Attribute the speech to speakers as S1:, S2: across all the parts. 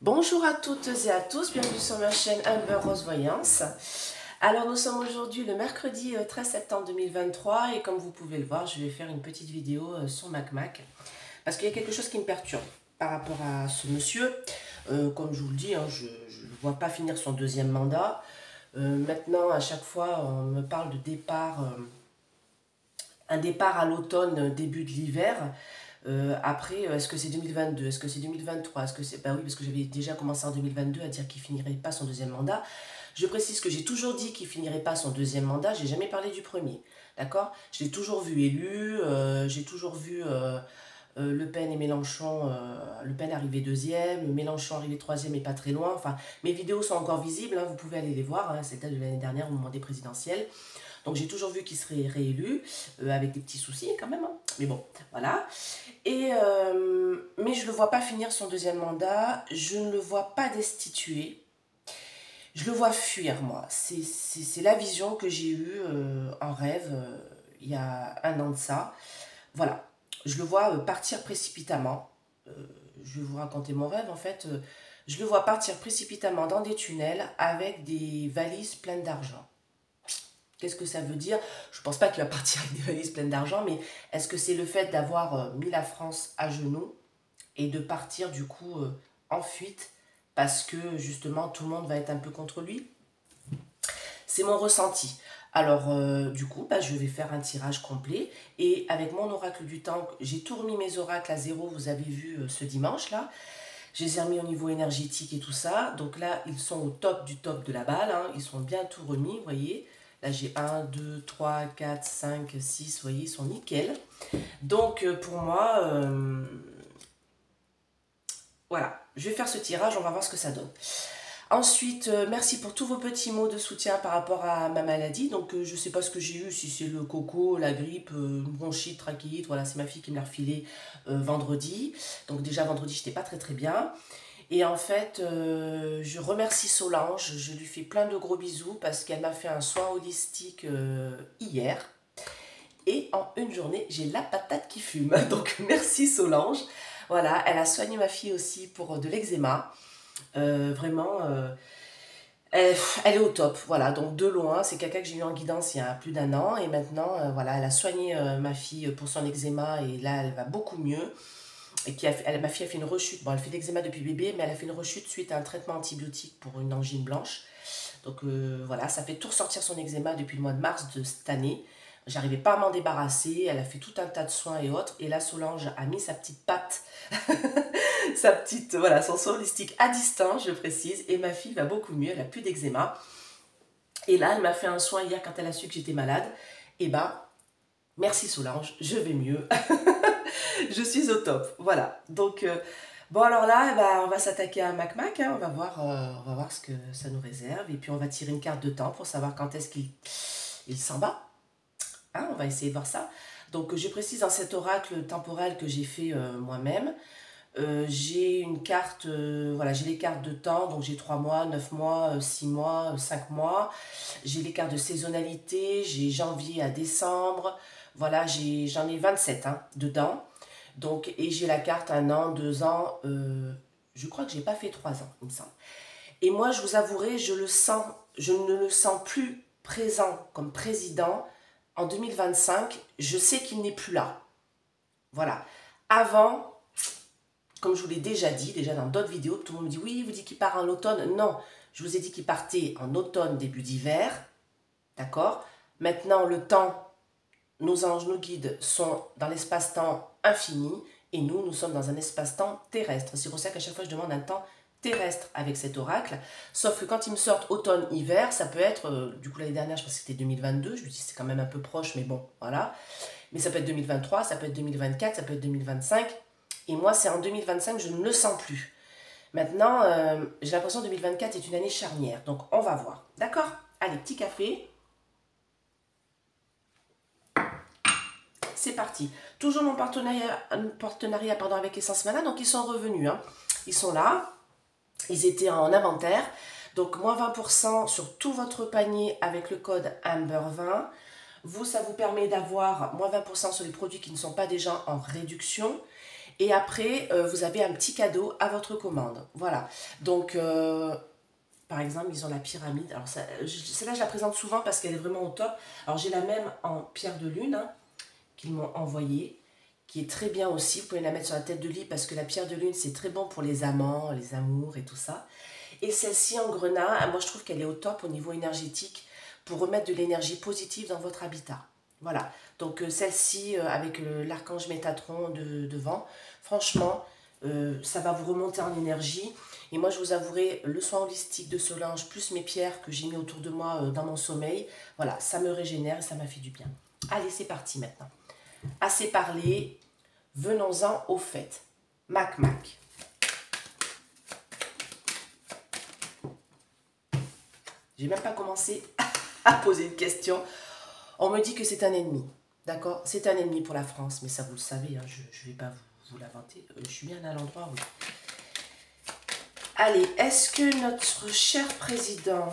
S1: Bonjour à toutes et à tous, bienvenue sur ma chaîne Amber Rose Voyance. Alors nous sommes aujourd'hui le mercredi 13 septembre 2023 et comme vous pouvez le voir, je vais faire une petite vidéo sur MacMac parce qu'il y a quelque chose qui me perturbe par rapport à ce monsieur. Comme je vous le dis, hein, je ne vois pas finir son deuxième mandat. Maintenant, à chaque fois, on me parle de départ, un départ à l'automne, début de l'hiver. Après, est-ce que c'est 2022? Est-ce que c'est 2023? Est-ce que c'est... Bah oui, parce que j'avais déjà commencé en 2022 à dire qu'il finirait pas son deuxième mandat. Je précise que j'ai toujours dit qu'il finirait pas son deuxième mandat, j'ai jamais parlé du premier. D'accord? Je l'ai toujours vu élu, j'ai toujours vu Le Pen et Mélenchon, Le Pen arrivé deuxième, Mélenchon arrivé troisième et pas très loin. Enfin, mes vidéos sont encore visibles, hein, vous pouvez aller les voir, hein, c'était de l'année dernière au moment des présidentielles. Donc j'ai toujours vu qu'il serait réélu, avec des petits soucis quand même, hein. Mais bon, voilà. Mais je ne le vois pas finir son deuxième mandat, je ne le vois pas destituer, je le vois fuir, moi. C'est la vision que j'ai eue en rêve il y a un an de ça. Voilà, je le vois partir précipitamment. Euh, je vais vous raconter mon rêve, en fait. Je le vois partir précipitamment dans des tunnels avec des valises pleines d'argent. Qu'est-ce que ça veut dire? Je ne pense pas qu'il va partir avec des valises pleines d'argent, mais est-ce que c'est le fait d'avoir mis la France à genoux et de partir du coup en fuite parce que justement tout le monde va être un peu contre lui? C'est mon ressenti. Alors du coup, bah, je vais faire un tirage complet et avec mon oracle du temps, j'ai tout remis mes oracles à zéro, vous avez vu ce dimanche là. Je les ai remis au niveau énergétique et tout ça. Donc là, ils sont au top de la balle, hein. Ils sont bien tout remis, vous voyez. Là, j'ai un 2 3 4 5 6 vous voyez, ils sont nickel. Donc pour moi, voilà, je vais faire ce tirage, on va voir ce que ça donne. Ensuite, merci pour tous vos petits mots de soutien par rapport à ma maladie. Donc, je ne sais pas ce que j'ai eu, si c'est le coco, la grippe, une bronchite, trachéite. Voilà, c'est ma fille qui me l'a refilé vendredi. Donc, déjà, vendredi, j'étais pas très très bien. Et en fait, je remercie Solange. Je lui fais plein de gros bisous parce qu'elle m'a fait un soin holistique hier. Et en une journée, j'ai la patate qui fume. Donc, merci Solange. Voilà, elle a soigné ma fille aussi pour de l'eczéma. Vraiment, elle est au top. Voilà, donc de loin, c'est quelqu'un que j'ai eu en guidance il y a plus d'un an. Et maintenant, voilà, elle a soigné ma fille pour son eczéma. Et là, elle va beaucoup mieux. Et ma fille a fait une rechute. Bon, elle fait de l'eczéma depuis bébé, mais elle a fait une rechute suite à un traitement antibiotique pour une angine blanche. Donc voilà, ça fait tout ressortir son eczéma depuis le mois de mars de cette année. J'arrivais pas à m'en débarrasser, elle a fait tout un tas de soins et autres. Et là, Solange a mis sa petite patte, sa petite, voilà, son soin holistique à distance, je précise. Et ma fille va beaucoup mieux, elle a plus d'eczéma. Et là, elle m'a fait un soin hier quand elle a su que j'étais malade. Et bah, merci Solange, je vais mieux. Je suis au top, voilà. Donc, bon alors là, eh ben, on va s'attaquer à MacMac, hein. On va voir ce que ça nous réserve. Et puis on va tirer une carte de temps pour savoir quand est-ce qu'il s'en va. Hein, on va essayer de voir ça. Donc je précise dans cet oracle temporel que j'ai fait moi-même, j'ai une carte, voilà, j'ai les cartes de temps, donc j'ai 3 mois, 9 mois, 6 mois, 5 mois. J'ai les cartes de saisonnalité, j'ai janvier à décembre, voilà, j'en ai 27 hein, dedans. Donc, et j'ai la carte un an, 2 ans, je crois que j'ai pas fait 3 ans, il me semble. Et moi, je vous avouerai, je le sens, je ne le sens plus présent comme président en 2025. Je sais qu'il n'est plus là. Voilà. Avant, comme je vous l'ai déjà dit, déjà dans d'autres vidéos, tout le monde me dit oui, vous dites qu'il part en automne. Non, je vous ai dit qu'il partait en automne, début d'hiver. D'accord? Maintenant, le temps, nos anges, nos guides sont dans l'espace-temps infini et nous sommes dans un espace-temps terrestre. C'est pour ça qu'à chaque fois, je demande un temps terrestre avec cet oracle. Sauf que quand ils me sortent automne-hiver, ça peut être, du coup l'année dernière, je pense que c'était 2022, je me dis c'est quand même un peu proche, mais bon, voilà. Mais ça peut être 2023, ça peut être 2024, ça peut être 2025. Et moi, c'est en 2025, je ne le sens plus. Maintenant, j'ai l'impression que 2024 est une année charnière. Donc, on va voir. D'accord? Allez, petit café. C'est parti. Toujours mon partenariat pardon, avec Essence Mana. Donc, ils sont revenus. Hein. Ils sont là. Ils étaient en inventaire. Donc, moins 20% sur tout votre panier avec le code AMBER20. Vous, ça vous permet d'avoir moins 20% sur les produits qui ne sont pas déjà en réduction. Et après, vous avez un petit cadeau à votre commande. Voilà. Donc, par exemple, ils ont la pyramide. Alors, celle-là, je la présente souvent parce qu'elle est vraiment au top. Alors, j'ai la même en pierre de lune, hein, qu'ils m'ont envoyée, qui est très bien aussi. Vous pouvez la mettre sur la tête de lit parce que la pierre de lune, c'est très bon pour les amants, les amours et tout ça. Et celle-ci en grenat, moi, je trouve qu'elle est au top au niveau énergétique pour remettre de l'énergie positive dans votre habitat. Voilà, donc celle-ci avec l'archange Métatron devant, franchement, ça va vous remonter en énergie. Et moi, je vous avouerai, le soin holistique de Solange, plus mes pierres que j'ai mis autour de moi dans mon sommeil, voilà, ça me régénère et ça m'a fait du bien. Allez, c'est parti maintenant. Assez parlé, venons-en au fait. Mac Mac. J'ai même pas commencé à poser une question. On me dit que c'est un ennemi. D'accord? C'est un ennemi pour la France, mais ça vous le savez, hein, je ne vais pas vous l'inventer. Je suis bien à l'endroit, oui. Allez, est-ce que notre cher président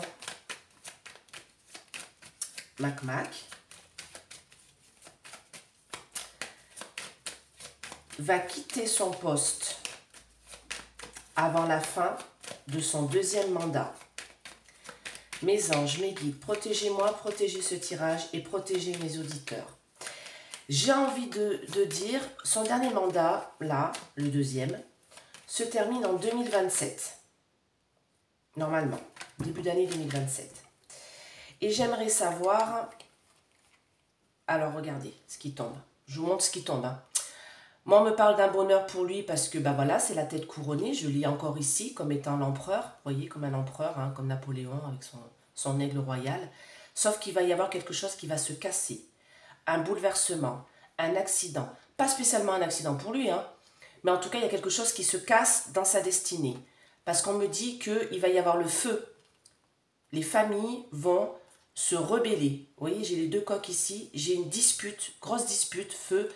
S1: Mac Mac va quitter son poste avant la fin de son deuxième mandat? Mes anges, mes guides, protégez-moi, protégez ce tirage et protégez mes auditeurs. J'ai envie de dire, son dernier mandat, là, le deuxième, se termine en 2027. Normalement, début d'année 2027. Et j'aimerais savoir... Alors, regardez ce qui tombe. Je vous montre ce qui tombe. Hein. Moi, on me parle d'un bonheur pour lui parce que, bah voilà, c'est la tête couronnée. Je lis encore ici comme étant l'empereur. Vous voyez, comme un empereur, hein, comme Napoléon avec son aigle royal. Sauf qu'il va y avoir quelque chose qui va se casser. Un bouleversement, un accident. Pas spécialement un accident pour lui, hein. Mais en tout cas, il y a quelque chose qui se casse dans sa destinée. Parce qu'on me dit qu'il va y avoir le feu. Les familles vont se rebeller. Vous voyez, j'ai les deux coques ici. J'ai une dispute, grosse dispute, feu.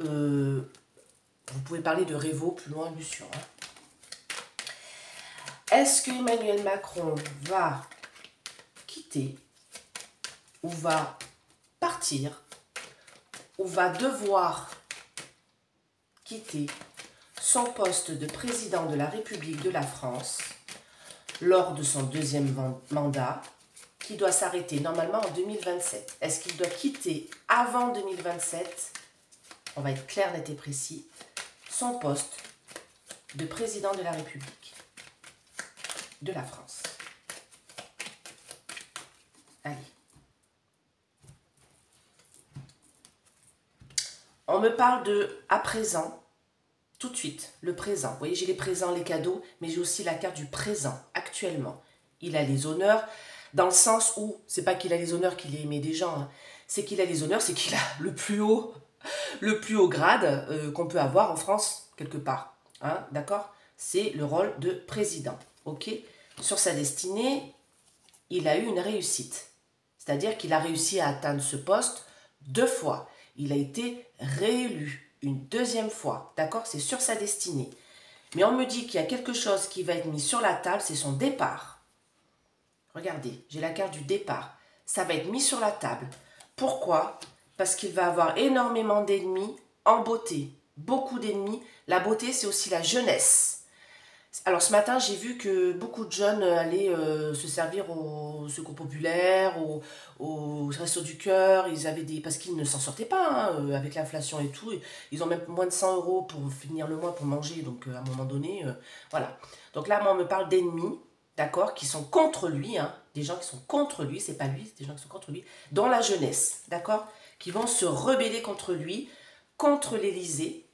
S1: Vous pouvez parler de Révo plus loin, Lucian. Hein. Est-ce que Emmanuel Macron va quitter ou va partir ou va devoir quitter son poste de président de la République de la France lors de son deuxième mandat qui doit s'arrêter normalement en 2027. Est-ce qu'il doit quitter avant 2027? On va être clair, net et précis. Son poste de président de la République de la France. Allez. On me parle de à présent, tout de suite, le présent. Vous voyez, j'ai les présents, les cadeaux, mais j'ai aussi la carte du présent, actuellement. Il a les honneurs, dans le sens où, c'est pas qu'il a les honneurs qu'il ait aimé des gens, hein, c'est qu'il a les honneurs, c'est qu'il a le plus haut grade qu'on peut avoir en France, quelque part. Hein, d'accord? C'est le rôle de président. Ok? Sur sa destinée, il a eu une réussite. C'est-à-dire qu'il a réussi à atteindre ce poste 2 fois. Il a été réélu une 2e fois. D'accord? C'est sur sa destinée. Mais on me dit qu'il y a quelque chose qui va être mis sur la table, c'est son départ. Regardez, j'ai la carte du départ. Ça va être mis sur la table. Pourquoi? Parce qu'il va avoir énormément d'ennemis en beauté. Beaucoup d'ennemis. La beauté, c'est aussi la jeunesse. Alors ce matin, j'ai vu que beaucoup de jeunes allaient se servir au secours populaire, au resto du cœur. Ils avaient parce qu'ils ne s'en sortaient pas hein, avec l'inflation et tout. Ils ont même moins de 100 € pour finir le mois pour manger. Donc à un moment donné, voilà. Donc là, moi, on me parle d'ennemis, d'accord, qui sont contre lui. Hein, des gens qui sont contre lui, c'est pas lui, c'est des gens qui sont contre lui, dans la jeunesse, d'accord, qui vont se rebeller contre lui, contre l'Élysée.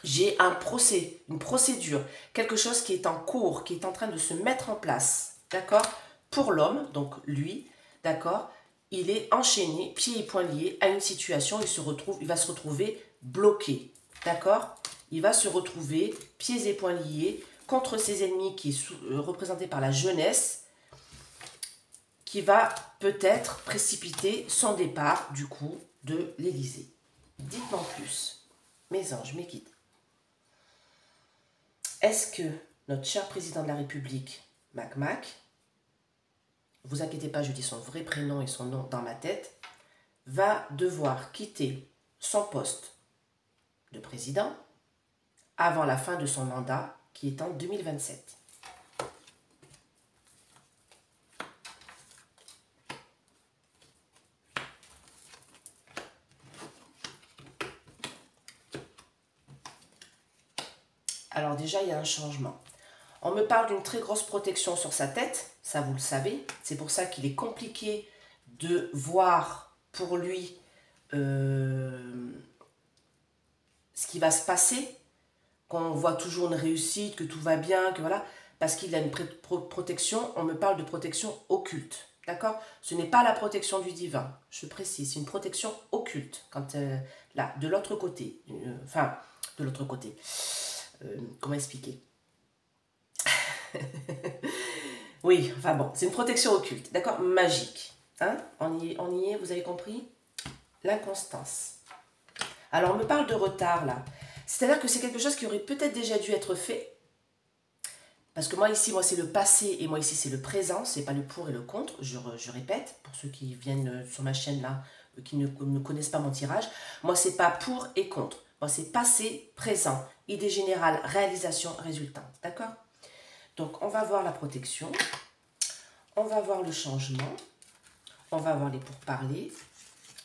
S1: J'ai un procès, une procédure, quelque chose qui est en cours, qui est en train de se mettre en place, d'accord? Pour l'homme, donc lui, d'accord? Il est enchaîné, pieds et poings liés à une situation, il va se retrouver bloqué, d'accord? Il va se retrouver pieds et poings liés contre ses ennemis qui est représenté par la jeunesse, qui va peut-être précipiter son départ, du coup, de l'Élysée. Dites-moi en plus, mes anges, mes guides. Est-ce que notre cher président de la République, Mac Mac, vous inquiétez pas, je dis son vrai prénom et son nom dans ma tête, va devoir quitter son poste de président avant la fin de son mandat, qui est en 2027. Alors déjà, il y a un changement. On me parle d'une très grosse protection sur sa tête, ça vous le savez. C'est pour ça qu'il est compliqué de voir pour lui ce qui va se passer, qu'on voit toujours une réussite, que tout va bien, que voilà, parce qu'il a une protection, on me parle de protection occulte, d'accord? Ce n'est pas la protection du divin, je précise, c'est une protection occulte, quand là, de l'autre côté, enfin, de l'autre côté, comment expliquer? Oui, enfin bon, c'est une protection occulte, d'accord? Magique, hein? On y est, vous avez compris? L'inconstance. Alors, on me parle de retard, là. C'est-à-dire que c'est quelque chose qui aurait peut-être déjà dû être fait. Parce que moi, ici, moi, c'est le passé et moi, ici, c'est le présent. C'est pas le pour et le contre. Je répète, pour ceux qui viennent sur ma chaîne, là, qui ne connaissent pas mon tirage. Moi, c'est pas pour et contre. Moi, c'est passé, présent, idée générale, réalisation, résultat. D'accord? Donc, on va voir la protection. On va voir le changement. On va voir les pourparlers.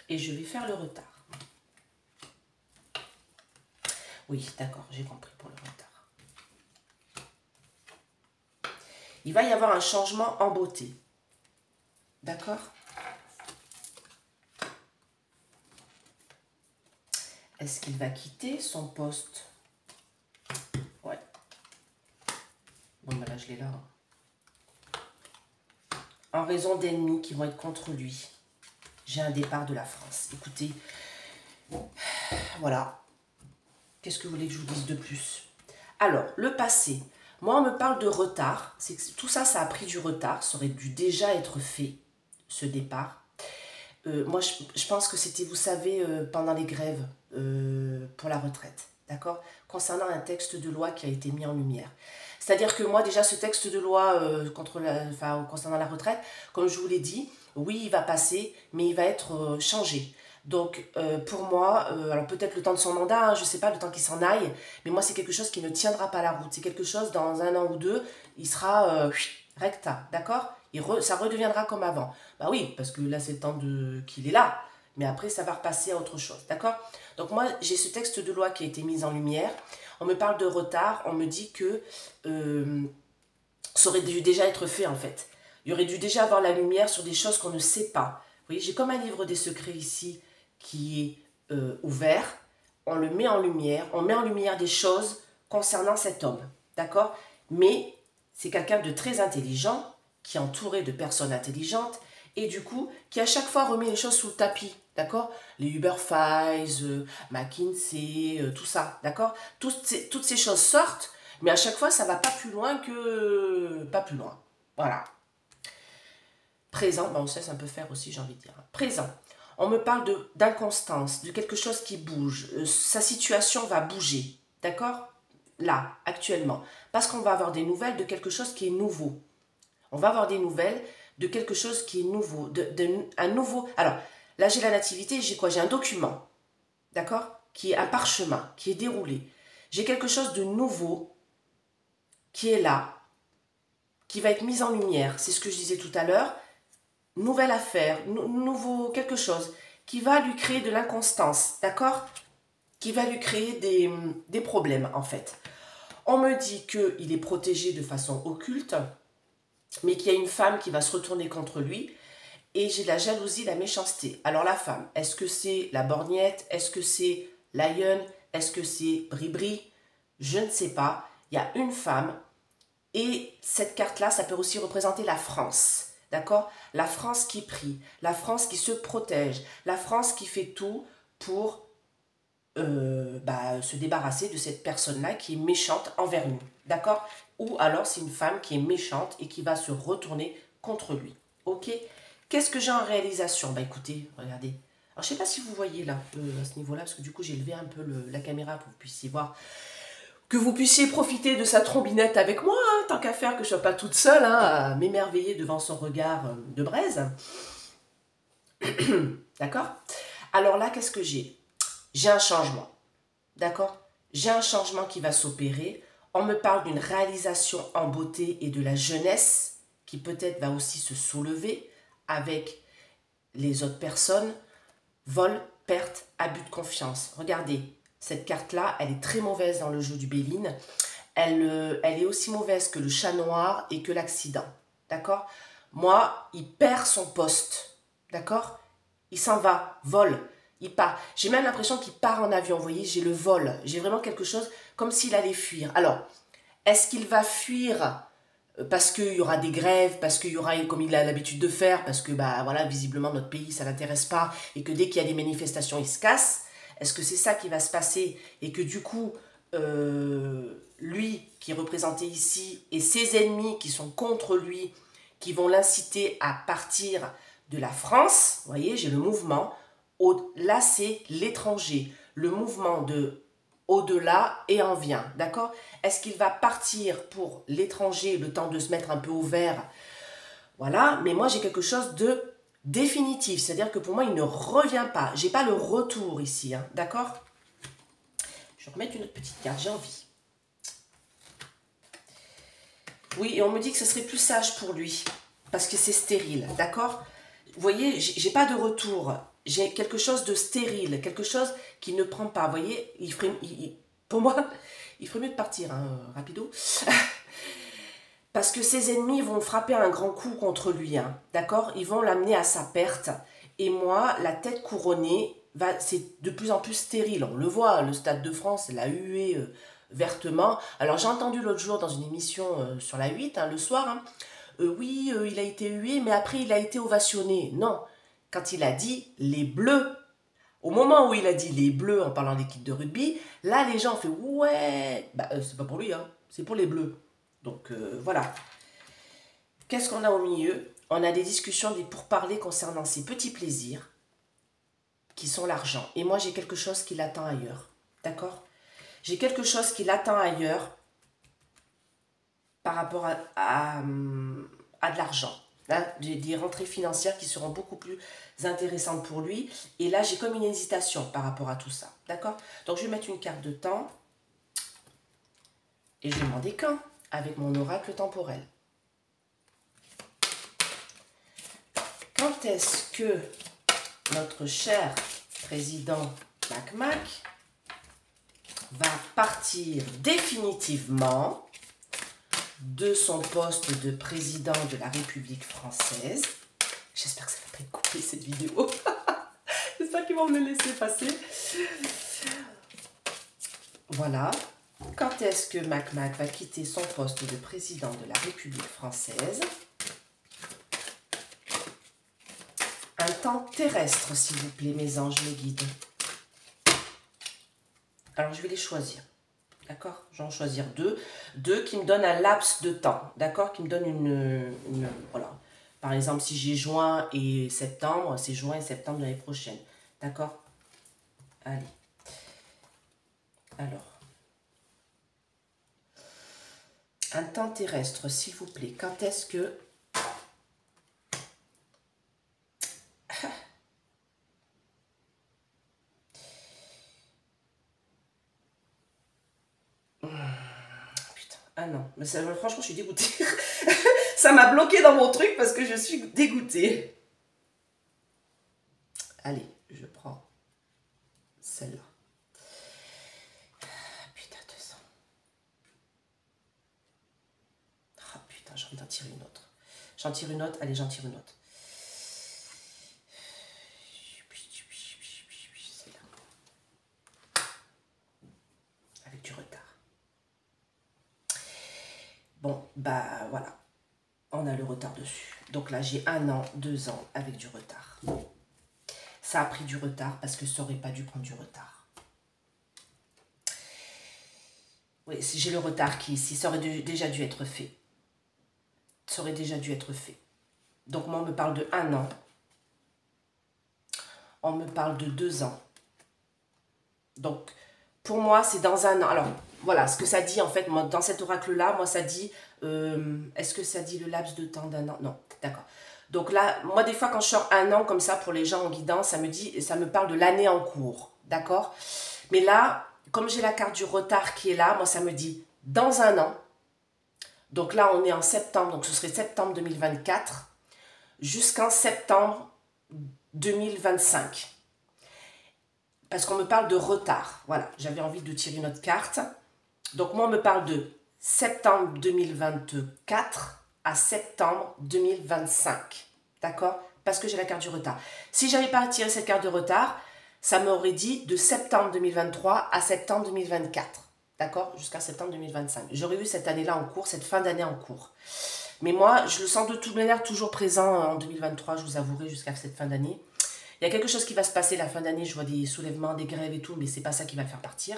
S1: Et je vais faire le retard. Oui, d'accord, j'ai compris pour le retard. Il va y avoir un changement en beauté. D'accord? Est-ce qu'il va quitter son poste? Ouais. Bon, ben là, je l'ai là. En raison d'ennemis qui vont être contre lui. J'ai un départ de la France. Écoutez, voilà. Qu'est-ce que vous voulez que je vous dise de plus? Alors, le passé. Moi, on me parle de retard. Tout ça, ça a pris du retard. Ça aurait dû déjà être fait, ce départ. Moi, je pense que c'était, vous savez, pendant les grèves pour la retraite. D'accord? Concernant un texte de loi qui a été mis en lumière. C'est-à-dire que moi, déjà, ce texte de loi concernant la retraite, comme je vous l'ai dit, oui, il va passer, mais il va être changé. Donc, pour moi, alors peut-être le temps de son mandat, hein, je ne sais pas, le temps qu'il s'en aille, mais moi, c'est quelque chose qui ne tiendra pas la route. C'est quelque chose, dans 1 an ou 2, il sera recta, d'accord? Ça redeviendra comme avant. Bah oui, parce que là, c'est le temps qu'il est là. Mais après, ça va repasser à autre chose, d'accord? Donc moi, j'ai ce texte de loi qui a été mis en lumière. On me parle de retard, on me dit que ça aurait dû déjà être fait, en fait. Il y aurait dû déjà avoir la lumière sur des choses qu'on ne sait pas. Vous voyez, j'ai comme un livre des secrets ici qui est ouvert. On le met en lumière, on met en lumière des choses concernant cet homme, d'accord? Mais c'est quelqu'un de très intelligent, qui est entouré de personnes intelligentes, et du coup, qui à chaque fois remet les choses sous le tapis, d'accord? Les Uber Files, McKinsey, tout ça, d'accord? Toutes ces choses sortent, mais à chaque fois, ça va pas plus loin que... Pas plus loin, voilà. Présent, bon, ça peut faire aussi, j'ai envie de dire. Présent. On me parle d'inconstance, de quelque chose qui bouge. Sa situation va bouger, d'accord? Là, actuellement. Parce qu'on va avoir des nouvelles de quelque chose qui est nouveau. On va avoir des nouvelles de quelque chose qui est nouveau. Un nouveau... Alors, là, j'ai la nativité, j'ai quoi? J'ai un document, d'accord? Qui est un parchemin, qui est déroulé. J'ai quelque chose de nouveau qui est là, qui va être mis en lumière. C'est ce que je disais tout à l'heure. Nouvelle affaire, nouveau quelque chose qui va lui créer de l'inconstance, d'accord? Qui va lui créer des problèmes, en fait. On me dit qu'il est protégé de façon occulte, mais qu'il y a une femme qui va se retourner contre lui, et j'ai la jalousie, la méchanceté. Alors la femme, est-ce que c'est la borgnette? Est-ce que c'est l'aïeune? Est-ce que c'est Bribri? Je ne sais pas. Il y a une femme, et cette carte-là, ça peut aussi représenter la France. D'accord? La France qui prie, la France qui se protège, la France qui fait tout pour se débarrasser de cette personne-là qui est méchante envers nous. D'accord? Ou alors c'est une femme qui est méchante et qui va se retourner contre lui. Ok? Qu'est-ce que j'ai en réalisation? Bah écoutez, regardez. Alors je ne sais pas si vous voyez là, à ce niveau-là, parce que du coup j'ai levé un peu la caméra pour que vous puissiez voir. Que vous puissiez profiter de sa trombinette avec moi, hein, tant qu'à faire que je ne sois pas toute seule hein, à m'émerveiller devant son regard de braise. D'accord? Alors là, qu'est-ce que j'ai? J'ai un changement. D'accord? j'ai un changement qui va s'opérer. On me parle d'une réalisation en beauté et de la jeunesse qui peut-être va aussi se soulever avec les autres personnes. Vol, perte, abus de confiance. Regardez, cette carte-là, elle est très mauvaise dans le jeu du Béline. Elle est aussi mauvaise que le chat noir et que l'accident. D'accord? Moi, il perd son poste. D'accord? Il s'en va, vol, il part. J'ai même l'impression qu'il part en avion. Vous voyez, j'ai le vol. J'ai vraiment quelque chose comme s'il allait fuir. Alors, est-ce qu'il va fuir parce qu'il y aura des grèves, parce qu'il y aura, comme il a l'habitude de faire, parce que, bah, voilà, visiblement, notre pays, ça l'intéresse pas, et que dès qu'il y a des manifestations, il se casse? Est-ce que c'est ça qui va se passer, et que du coup, lui, qui est représenté ici, et ses ennemis qui sont contre lui, qui vont l'inciter à partir de la France, vous voyez, j'ai le mouvement, là, c'est l'étranger, le mouvement de au-delà et en vient, d'accord? Est-ce qu'il va partir pour l'étranger le temps de se mettre un peu au vert? Voilà, mais moi j'ai quelque chose de définitif, c'est-à-dire que pour moi il ne revient pas. J'ai pas le retour ici, hein, d'accord? Je vais remettre une autre petite carte, j'ai envie. Oui, et on me dit que ce serait plus sage pour lui, parce que c'est stérile, d'accord? Vous voyez, j'ai pas de retour. J'ai quelque chose de stérile, quelque chose qui ne prend pas. Vous voyez, pour moi, il ferait mieux de partir, hein, rapido. Parce que ses ennemis vont frapper un grand coup contre lui, hein, d'accord? Ils vont l'amener à sa perte. Et moi, la tête couronnée, c'est de plus en plus stérile. On le voit, le Stade de France, la huée vertement. Alors j'ai entendu l'autre jour dans une émission sur la 8, hein, le soir, hein, oui, il a été hué, mais après il a été ovationné. Non, quand il a dit les bleus, au moment où il a dit les bleus en parlant d'équipe de rugby, là les gens ont fait ouais, bah, c'est pas pour lui, hein, c'est pour les bleus. Donc voilà. Qu'est-ce qu'on a au milieu? On a des discussions, des pourparlers concernant ces petits plaisirs qui sont l'argent. Et moi j'ai quelque chose qui l'attend ailleurs. D'accord? J'ai quelque chose qui l'attend ailleurs par rapport à de l'argent. Hein, des rentrées financières qui seront beaucoup plus intéressantes pour lui. Et là, j'ai comme une hésitation par rapport à tout ça. D'accord? Donc, je vais mettre une carte de temps. Et je vais demander quand avec mon oracle temporel. Quand est-ce que notre cher président Mac va partir définitivement de son poste de président de la République française? J'espère que ça va pas être coupé cette vidéo. J'espère qu'ils vont me le laisser passer. Voilà. Quand est-ce que Mac va quitter son poste de président de la République française? Un temps terrestre, s'il vous plaît, mes anges, mes guides. Alors, je vais les choisir. D'accord? Je vais en choisir deux. Deux qui me donnent un laps de temps. D'accord? Qui me donnent une voilà. Par exemple, si j'ai juin et septembre, c'est juin et septembre de l'année prochaine. D'accord? Allez. Alors. Un temps terrestre, s'il vous plaît. Quand est-ce que... Putain, ah non. Mais ça, franchement, je suis dégoûtée. Ça m'a bloqué dans mon truc parce que je suis dégoûtée. Allez, je prends celle-là. Putain de sang. Ah putain, j'ai envie d'en tirer une autre. J'en tire une autre, allez, j'en tire une autre. Celle-là. Avec du retard. Bon, bah voilà. On a le retard dessus. Donc là, j'ai 1 an, 2 ans avec du retard. Ça a pris du retard parce que ça n'aurait pas dû prendre du retard. Oui, j'ai le retard qui ici, ça aurait déjà dû être fait. Ça aurait déjà dû être fait. Donc moi, on me parle de 1 an. On me parle de 2 ans. Donc, pour moi, c'est dans 1 an. Alors, voilà, ce que ça dit, en fait, moi, dans cet oracle-là, moi, ça dit... est-ce que ça dit le laps de temps d'1 an? Non, d'accord. Donc là, moi, des fois, quand je sors 1 an, comme ça, pour les gens en guidance, ça me parle de l'année en cours. D'accord? Mais là, comme j'ai la carte du retard qui est là, moi ça me dit dans un an. Donc là, on est en septembre, donc ce serait septembre 2024 jusqu'en septembre 2025. Parce qu'on me parle de retard. Voilà, j'avais envie de tirer une autre carte. Donc moi, on me parle de septembre 2024 à septembre 2025. D'accord? Parce que j'ai la carte du retard. Si je n'avais pas tiré cette carte de retard, ça m'aurait dit de septembre 2023 à septembre 2024. D'accord? Jusqu'à septembre 2025. J'aurais eu cette année-là en cours, cette fin d'année en cours. Mais moi, je le sens de toute manière toujours présent en 2023, je vous avouerai, jusqu'à cette fin d'année. Il y a quelque chose qui va se passer la fin d'année, je vois des soulèvements, des grèves et tout, mais c'est pas ça qui va le faire partir.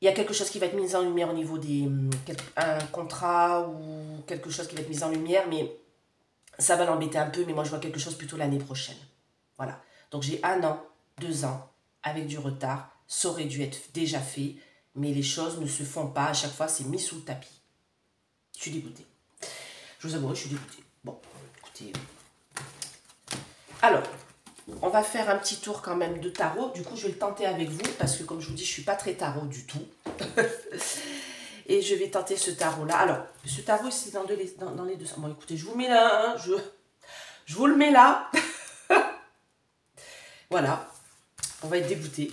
S1: Il y a quelque chose qui va être mis en lumière au niveau un contrat ou quelque chose qui va être mis en lumière, mais ça va l'embêter un peu, mais moi je vois quelque chose plutôt l'année prochaine. Voilà. Donc j'ai 1 an, 2 ans, avec du retard. Ça aurait dû être déjà fait, mais les choses ne se font pas. À chaque fois, c'est mis sous le tapis. Je suis dégoûtée. Je vous avoue, je suis dégoûtée. Bon, écoutez. Alors, on va faire un petit tour quand même de tarot. Du coup, je vais le tenter avec vous, parce que comme je vous dis, je ne suis pas très tarot du tout. Et je vais tenter ce tarot-là. Alors, ce tarot, c'est dans les deux sens. Bon, écoutez, je vous mets là, hein, je vous le mets là. Voilà, on va être dégoûté.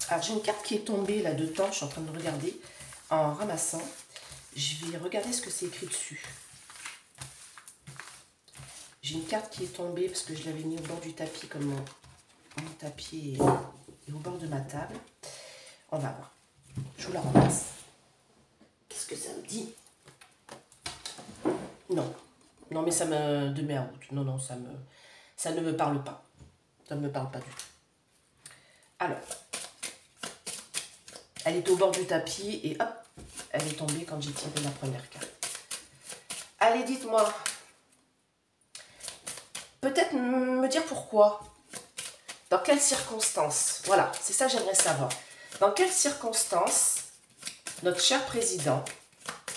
S1: Alors, j'ai une carte qui est tombée là-dedans, je suis en train de regarder en ramassant. Je vais regarder ce que c'est écrit dessus. J'ai une carte qui est tombée parce que je l'avais mis au bord du tapis comme mon tapis est au bord de ma table. On va voir. Je vous la ramasse. Qu'est-ce que ça me dit? Non. Non, mais ça me... de mai à août. Non, non, ça ne me parle pas. Ça ne me parle pas du tout. Alors, elle est au bord du tapis et hop, elle est tombée quand j'ai tiré la première carte. Allez, dites-moi. Peut-être me dire pourquoi. Dans quelles circonstances? Voilà, c'est ça que j'aimerais savoir. Dans quelles circonstances notre cher président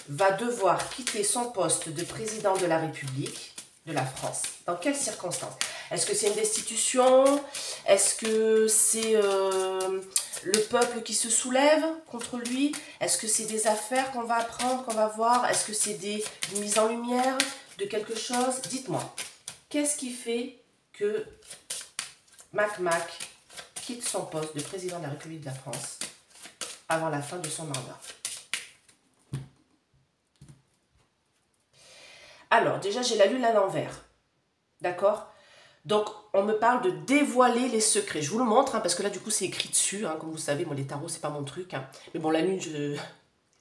S1: va devoir quitter son poste de président de la République de la France? Dans quelles circonstances? Est-ce que c'est une destitution? Est-ce que c'est le peuple qui se soulève contre lui? Est-ce que c'est des affaires qu'on va apprendre, qu'on va voir? Est-ce que c'est une mise en lumière de quelque chose? Dites-moi, qu'est-ce qui fait que Mac quitte son poste de président de la République de la France avant la fin de son mandat? Alors, déjà, j'ai la lune à l'envers. D'accord? Donc, on me parle de dévoiler les secrets. Je vous le montre, hein, parce que là, du coup, c'est écrit dessus. Hein, comme vous savez, moi, les tarots, c'est pas mon truc. Hein. Mais bon, la lune,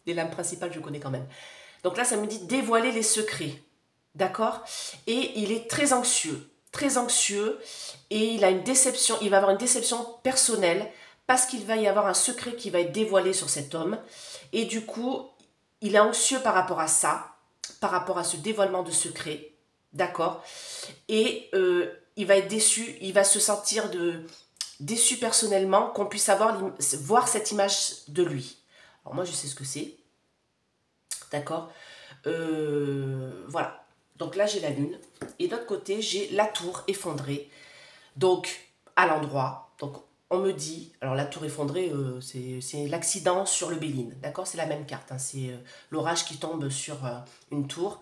S1: les lames principales, je connais quand même. Donc là, ça me dit dévoiler les secrets. D'accord? Et il est très anxieux. Très anxieux. Et il a une déception. Il va avoir une déception personnelle parce qu'il va y avoir un secret qui va être dévoilé sur cet homme. Et du coup, il est anxieux par rapport à ça, par rapport à ce dévoilement de secret. D'accord? Et il va être déçu, il va se sentir déçu personnellement qu'on puisse voir cette image de lui. Alors moi, je sais ce que c'est. D'accord? Voilà. Donc là, j'ai la lune. Et de l'autre côté, j'ai la tour effondrée. Donc, à l'endroit. Donc, on me dit... Alors, la tour effondrée, c'est l'accident sur le Béline. D'accord? C'est la même carte. Hein, c'est l'orage qui tombe sur une tour.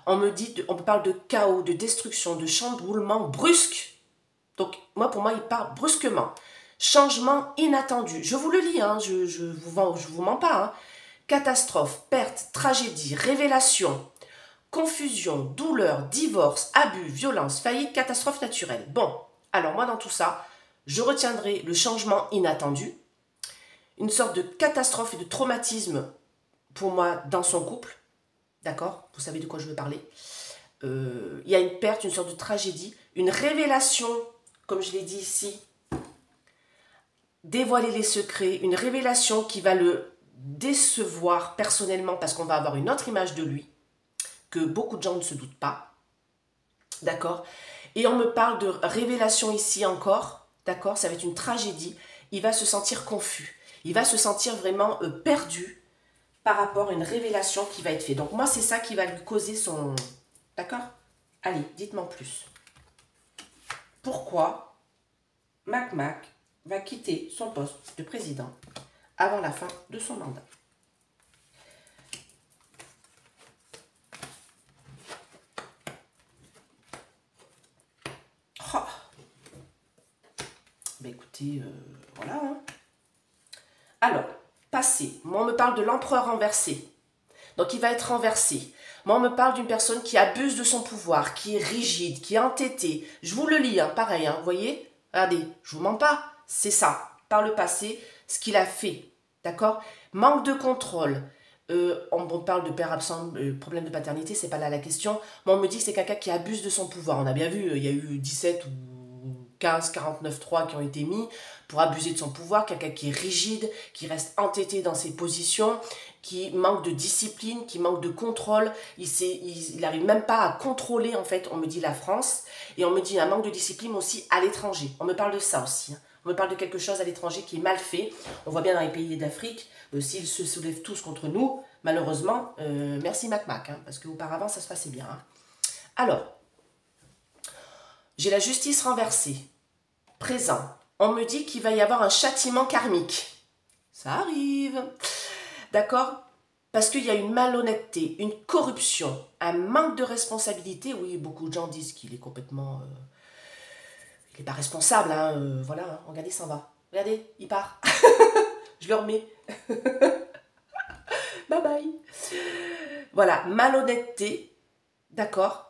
S1: On me parle de chaos, de destruction, de chamboulement brusque. Donc, moi, pour moi, il parle brusquement. Changement inattendu. Je vous le lis, hein, je vous mens pas. Hein. Catastrophe, perte, tragédie, révélation, confusion, douleur, divorce, abus, violence, faillite, catastrophe naturelle. Bon, alors moi, dans tout ça, je retiendrai le changement inattendu, une sorte de catastrophe et de traumatisme pour moi dans son couple. D'accord? Vous savez de quoi je veux parler. Il y a une perte, une sorte de tragédie, une révélation, comme je l'ai dit ici, dévoiler les secrets, une révélation qui va le décevoir personnellement parce qu'on va avoir une autre image de lui que beaucoup de gens ne se doutent pas. D'accord? Et on me parle de révélation ici encore. D'accord? Ça va être une tragédie. Il va se sentir confus. Il va se sentir vraiment perdu par rapport à une révélation qui va être faite. Donc moi, c'est ça qui va lui causer son... D'accord? Allez, dites-moi en plus. pourquoi Mac va quitter son poste de président avant la fin de son mandat. Oh. Ben écoutez, voilà. Hein. Alors, passé. Moi, on me parle de l'empereur renversé. Donc, il va être renversé. Moi, on me parle d'une personne qui abuse de son pouvoir, qui est rigide, qui est entêtée. Je vous le lis, hein, pareil, hein, vous voyez? Regardez, je vous mens pas. C'est ça, par le passé, ce qu'il a fait. D'accord? Manque de contrôle. On me parle de père absent, problème de paternité, c'est pas là la question. Moi, on me dit que c'est quelqu'un qui abuse de son pouvoir. On a bien vu, il y a eu 17 ou 15, 49.3 qui ont été mis pour abuser de son pouvoir. Quelqu'un qui est rigide, qui reste entêté dans ses positions, qui manque de discipline, qui manque de contrôle. Il n'arrive même pas à contrôler, en fait, on me dit la France. Et on me dit un manque de discipline aussi à l'étranger. On me parle de ça aussi. Hein. On me parle de quelque chose à l'étranger qui est mal fait. On voit bien dans les pays d'Afrique, s'ils se soulèvent tous contre nous, malheureusement, merci Mac, hein, parce qu'auparavant, ça se passait bien. Hein. Alors, j'ai la justice renversée. Présent. On me dit qu'il va y avoir un châtiment karmique. Ça arrive. D'accord? Parce qu'il y a une malhonnêteté, une corruption, un manque de responsabilité. Oui, beaucoup de gens disent qu'il est complètement... il n'est pas responsable, hein, voilà, hein, regardez, ça va. Regardez, il part. Je le remets. Bye bye. Voilà, malhonnêteté, d'accord?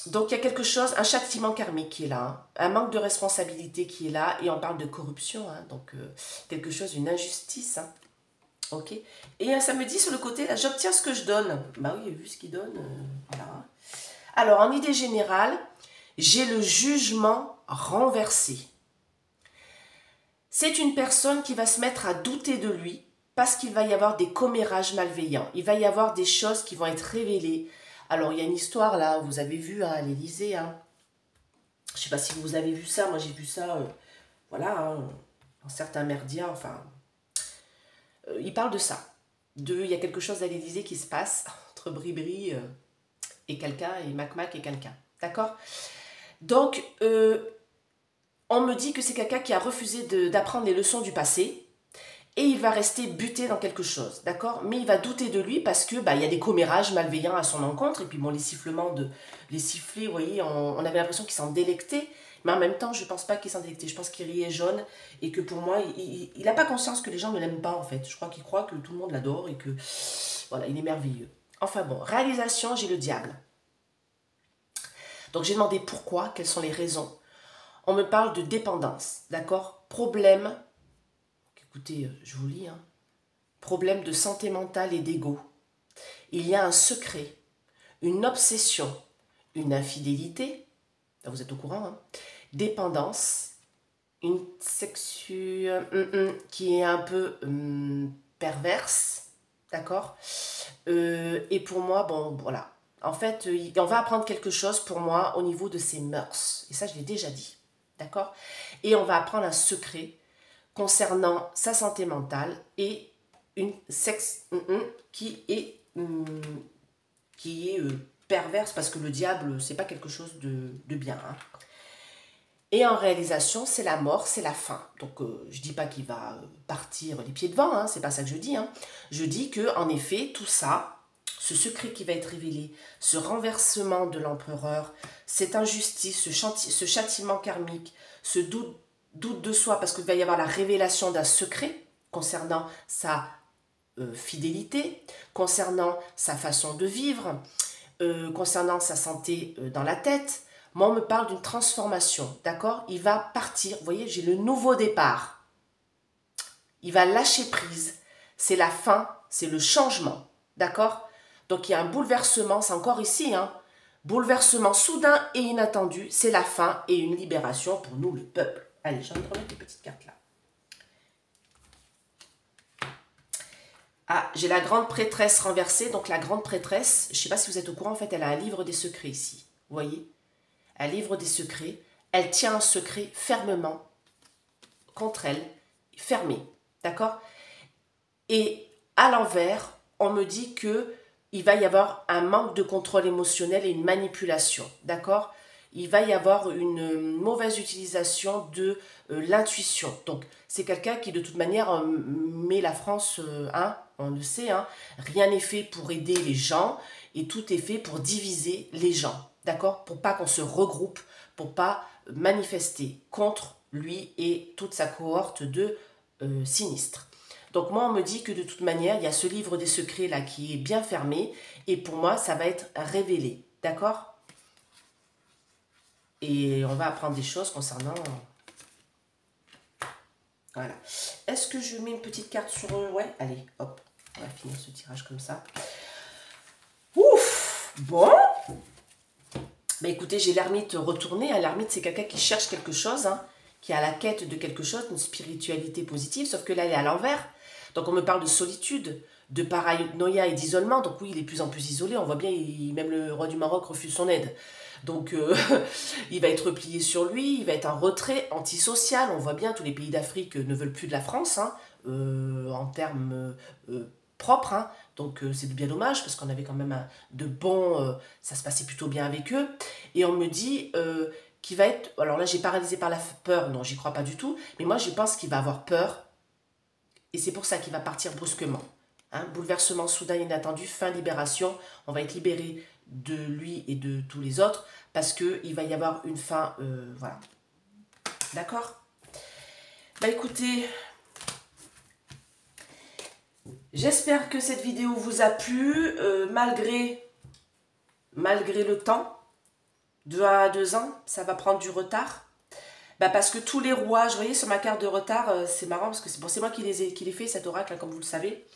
S1: Donc il y a quelque chose, un châtiment karmique qui est là, hein, un manque de responsabilité qui est là, et on parle de corruption, hein, donc quelque chose, une injustice, hein, ok? Et ça me dit sur le côté, là, j'obtiens ce que je donne. Bah oui, vu ce qu'il donne, voilà. Alors, en idée générale, j'ai le jugement renversé. C'est une personne qui va se mettre à douter de lui parce qu'il va y avoir des commérages malveillants. Il va y avoir des choses qui vont être révélées. Alors, il y a une histoire là, vous avez vu hein, à l'Élysée. Hein. Je ne sais pas si vous avez vu ça. Moi, j'ai vu ça, voilà, hein, dans certains merdias. Enfin, il parle de ça. Il y a quelque chose à l'Élysée qui se passe entre Bribri et quelqu'un, et Mac et quelqu'un. D'accord? Donc, on me dit que c'est quelqu'un qui a refusé d'apprendre les leçons du passé et il va rester buté dans quelque chose, d'accord? Mais il va douter de lui parce que il y a des commérages malveillants à son encontre et puis bon, les sifflets, vous voyez, on avait l'impression qu'il s'en délectait, mais en même temps, je pense pas qu'il s'en délectait, je pense qu'il riait jaune et que pour moi, il n'a pas conscience que les gens ne l'aiment pas en fait. Je crois qu'il croit que tout le monde l'adore et que voilà, il est merveilleux. Enfin bon, réalisation, j'ai le diable. Donc j'ai demandé pourquoi, quelles sont les raisons. On me parle de dépendance, d'accord? Problème, écoutez, je vous lis, hein. Problème de santé mentale et d'ego. Il y a un secret, une obsession, une infidélité, vous êtes au courant, hein? Dépendance, une qui est un peu perverse, d'accord? Et pour moi, bon, voilà. En fait, on va apprendre quelque chose pour moi au niveau de ses mœurs. Et ça, je l'ai déjà dit. D'accord? Et on va apprendre un secret concernant sa santé mentale et une sexe qui est perverse parce que le diable, c'est pas quelque chose de bien. Hein. Et en réalisation, c'est la mort, c'est la fin. Donc, je dis pas qu'il va partir les pieds devant, hein, c'est pas ça que je dis. Hein. Je dis que en effet, tout ça, ce secret qui va être révélé, ce renversement de l'empereur, cette injustice, ce châtiment karmique, ce doute de soi, parce qu'il va y avoir la révélation d'un secret concernant sa fidélité, concernant sa façon de vivre, concernant sa santé dans la tête. Moi, on me parle d'une transformation, d'accord? Il va partir, vous voyez, j'ai le nouveau départ. Il va lâcher prise, c'est la fin, c'est le changement, d'accord? Donc, il y a un bouleversement, c'est encore ici, hein? Bouleversement soudain et inattendu, c'est la fin et une libération pour nous, le peuple. Allez, j'ai envie de remettre les petites cartes là. Ah, j'ai la grande prêtresse renversée. Donc, la grande prêtresse, je ne sais pas si vous êtes au courant, en fait, elle a un livre des secrets ici. Vous voyez? Un livre des secrets. Elle tient un secret fermement contre elle, fermé. D'accord? Et à l'envers, on me dit que il va y avoir un manque de contrôle émotionnel et une manipulation. D'accord? il va y avoir une mauvaise utilisation de l'intuition. Donc, c'est quelqu'un qui, de toute manière, met la France, hein, on le sait, hein, rien n'est fait pour aider les gens et tout est fait pour diviser les gens, d'accord? Pour pas qu'on se regroupe, pour pas manifester contre lui et toute sa cohorte de sinistres. Donc moi, on me dit que de toute manière, il y a ce livre des secrets là qui est bien fermé et pour moi, ça va être révélé, d'accord? Et on va apprendre des choses concernant... Voilà. Est-ce que je mets une petite carte sur... Ouais, allez, hop. On va finir ce tirage comme ça. Ouf. Bon. Bah écoutez, j'ai l'ermite retournée. L'ermite, c'est quelqu'un qui cherche quelque chose, hein, qui est à la quête de quelque chose, une spiritualité positive, sauf que là, elle est à l'envers. Donc on me parle de solitude, de paranoïa et d'isolement. Donc oui, il est de plus en plus isolé. On voit bien, même le roi du Maroc refuse son aide. Donc, il va être replié sur lui, il va être en retrait antisocial. On voit bien, tous les pays d'Afrique ne veulent plus de la France, hein, en termes propres. Hein. Donc, c'est bien dommage, parce qu'on avait quand même de bons... ça se passait plutôt bien avec eux. Et on me dit qu'il va être... Alors là, j'ai paralysé par la peur. Non, j'y crois pas du tout. Mais moi, je pense qu'il va avoir peur. Et c'est pour ça qu'il va partir brusquement. Hein, bouleversement soudain inattendu, fin libération. On va être libéré de lui et de tous les autres parce qu'il va y avoir une fin, voilà. D'accord? Bah écoutez, j'espère que cette vidéo vous a plu, malgré le temps, de 1 à 2 ans, ça va prendre du retard. Bah parce que tous les rouages, vous voyez sur ma carte de retard, c'est marrant parce que c'est moi qui les fait, cet oracle, hein, comme vous le savez.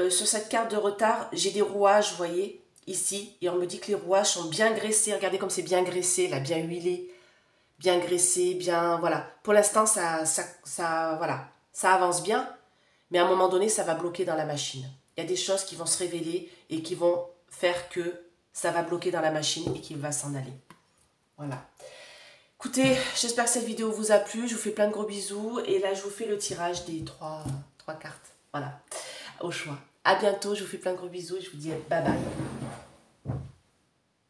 S1: Sur cette carte de retard, j'ai des rouages, vous voyez, ici, et on me dit que les rouages sont bien graissés. Regardez comme c'est bien graissé, là, bien huilé, bien graissé, bien, voilà. Pour l'instant, voilà, ça avance bien, mais à un moment donné, ça va bloquer dans la machine. Il y a des choses qui vont se révéler et qui vont faire que ça va bloquer dans la machine et qu'il va s'en aller. Voilà. Écoutez, j'espère que cette vidéo vous a plu. Je vous fais plein de gros bisous. Et là, je vous fais le tirage des trois cartes. Voilà, au choix. À bientôt, je vous fais plein de gros bisous et je vous dis bye bye.